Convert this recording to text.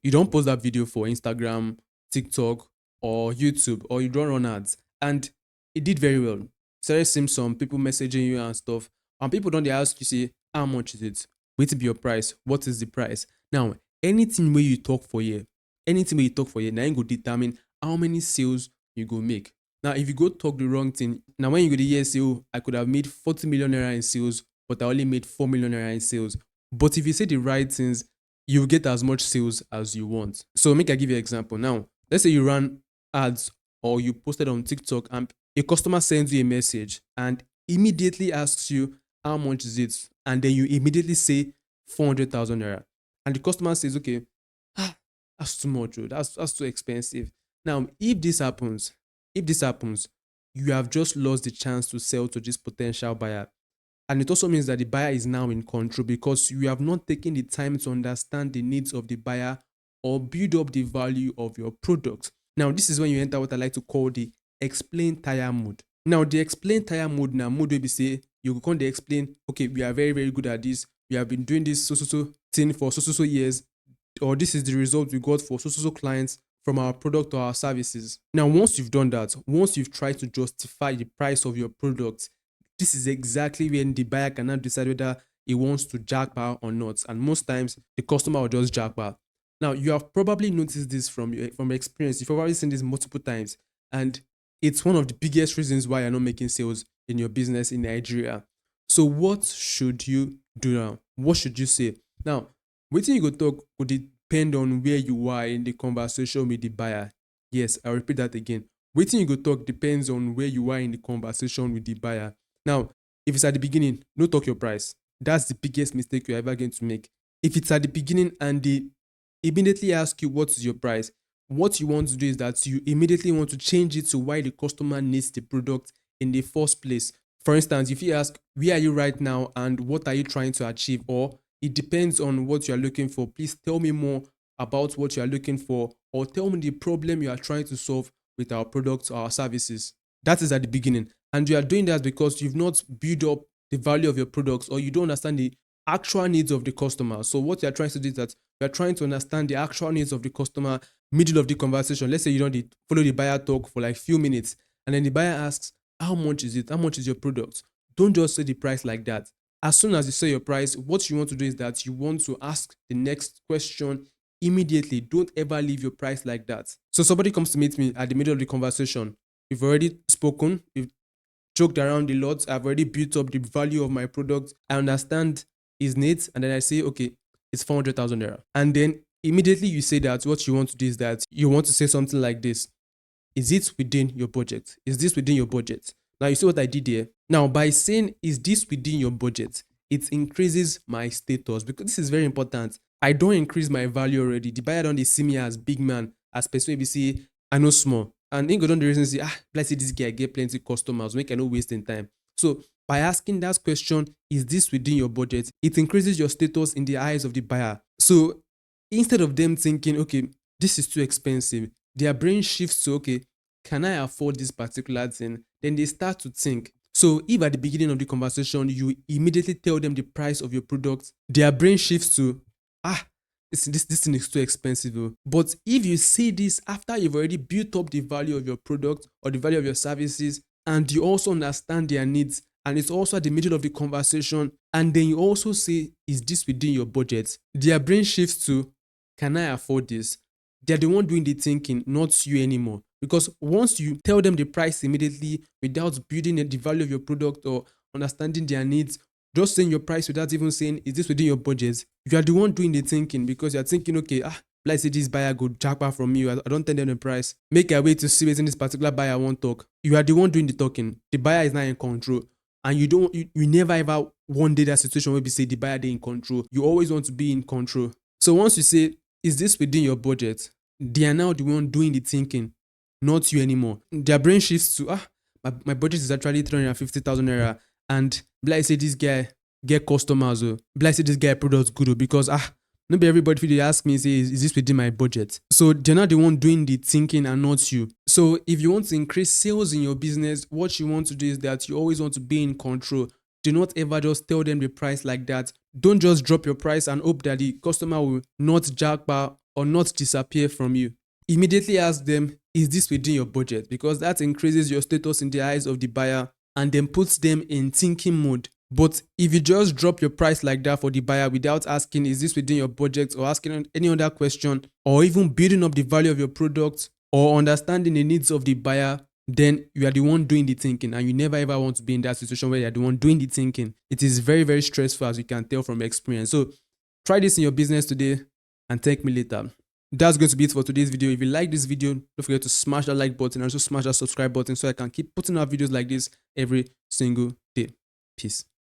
You don't post that video for Instagram, TikTok, or YouTube, or you don't run ads. And it did very well. Started seeing some people messaging you and stuff. And people don't they ask you, say, how much is it? Wait to be your price. What is the price? Now, anything where you talk for here, anything where you talk for here, now you go determine how many sales you go make. Now, if you go talk the wrong thing, now when you go to hear say, oh, I could have made 40 million naira in sales, but I only made 4 million naira in sales. But if you say the right things, you get as much sales as you want. So make I give you an example. Now, let's say you run ads or you posted on TikTok and a customer sends you a message and immediately asks you how much is it, and then you immediately say 400,000 naira, and the customer says, okay, that's too much, oh, that's too expensive. Now, if this happens, you have just lost the chance to sell to this potential buyer. And it also means that the buyer is now in control because you have not taken the time to understand the needs of the buyer or build up the value of your product. Now, this is when you enter what I like to call the explain tire mode. Now, the explain tire mode now, mode will be say, you go come dey explain, okay, we are very, very good at this. We have been doing this so thing for so years, or this is the result we got for so clients from our product or our services. Now, once you've done that, once you've tried to justify the price of your product, this is exactly when the buyer can now decide whether he wants to jackpot or not. And most times, the customer will just jackpot. Now, you have probably noticed this from your experience. You've probably seen this multiple times. And it's one of the biggest reasons why you're not making sales in your business in Nigeria. So, what should you do now? What should you say? Now, wetin you go talk would depend on where you are in the conversation with the buyer. Yes, I'll repeat that again. Wetin you go talk depends on where you are in the conversation with the buyer. Now, if it's at the beginning, no talk your price. That's the biggest mistake you're ever going to make. If it's at the beginning and they immediately ask you what is your price, what you want to do is that you immediately want to change it to why the customer needs the product in the first place. For instance, if you ask, where are you right now and what are you trying to achieve? Or it depends on what you're looking for. Please tell me more about what you're looking for, or tell me the problem you are trying to solve with our products or our services. That is at the beginning. And you are doing that because you've not built up the value of your products, or you don't understand the actual needs of the customer. So what you're trying to do is that you're trying to understand the actual needs of the customer middle of the conversation. Let's say you don't follow the buyer talk for like few minutes, and then the buyer asks, how much is it? How much is your product? Don't just say the price like that. As soon as you say your price, what you want to do is that you want to ask the next question immediately. Don't ever leave your price like that. So somebody comes to meet me at the middle of the conversation. We've already spoken, we've joked around a lot. I've already built up the value of my product. I understand his needs. And then I say, okay, it's 400,000 naira. And then immediately you say that what you want to do is that you want to say something like this. Is it within your budget? Is this within your budget? Now, you see what I did here? Now, by saying, is this within your budget? It increases my status, because this is very important. I don't increase my value already. The buyer don't dey see me as big man, as person wey be say I know small. And then go down the reason say, let's say this guy get plenty customers, make I no wasting time. So by asking that question, is this within your budget? It increases your status in the eyes of the buyer. So instead of them thinking, okay, this is too expensive, their brain shifts to, okay, can I afford this particular thing? Then they start to think. So if at the beginning of the conversation, you immediately tell them the price of your product, their brain shifts to, this thing is too expensive. Oh. But if you say this after you've already built up the value of your product or the value of your services, and you also understand their needs, and it's also at the middle of the conversation, and then you also say, is this within your budget? Their brain shifts to, can I afford this? They're the one doing the thinking, not you anymore. Because once you tell them the price immediately without building the value of your product or understanding their needs, just saying your price without even saying, is this within your budget? You are the one doing the thinking, because you're thinking, okay, let's say this buyer go jackpot from you. I don't tell them the price. Make a way to see whether this particular buyer won't talk. You are the one doing the talking. The buyer is not in control. And you never ever one day that situation where you say the buyer they in control. You always want to be in control. So once you say, is this within your budget? They are now the one doing the thinking, not you anymore. Their brain shifts to, my budget is actually 350,000 naira. And like say this guy get customers, like say this guy products good, because not everybody they ask me, say, is this within my budget? So they're not the one doing the thinking and not you. So if you want to increase sales in your business, what you want to do is that you always want to be in control. Do not ever just tell them the price like that. Don't just drop your price and hope that the customer will not jackpot or not disappear from you. Immediately ask them, is this within your budget? Because that increases your status in the eyes of the buyer and then puts them in thinking mode. But if you just drop your price like that for the buyer without asking, is this within your budget, or asking any other question, or even building up the value of your product or understanding the needs of the buyer, then you are the one doing the thinking, and you never ever want to be in that situation where you're the one doing the thinking. It is very, very stressful, as you can tell from experience. So try this in your business today and thank me later. That's going to be it for today's video. If you like this video, don't forget to smash that like button and also smash that subscribe button so I can keep putting out videos like this every single day. Peace.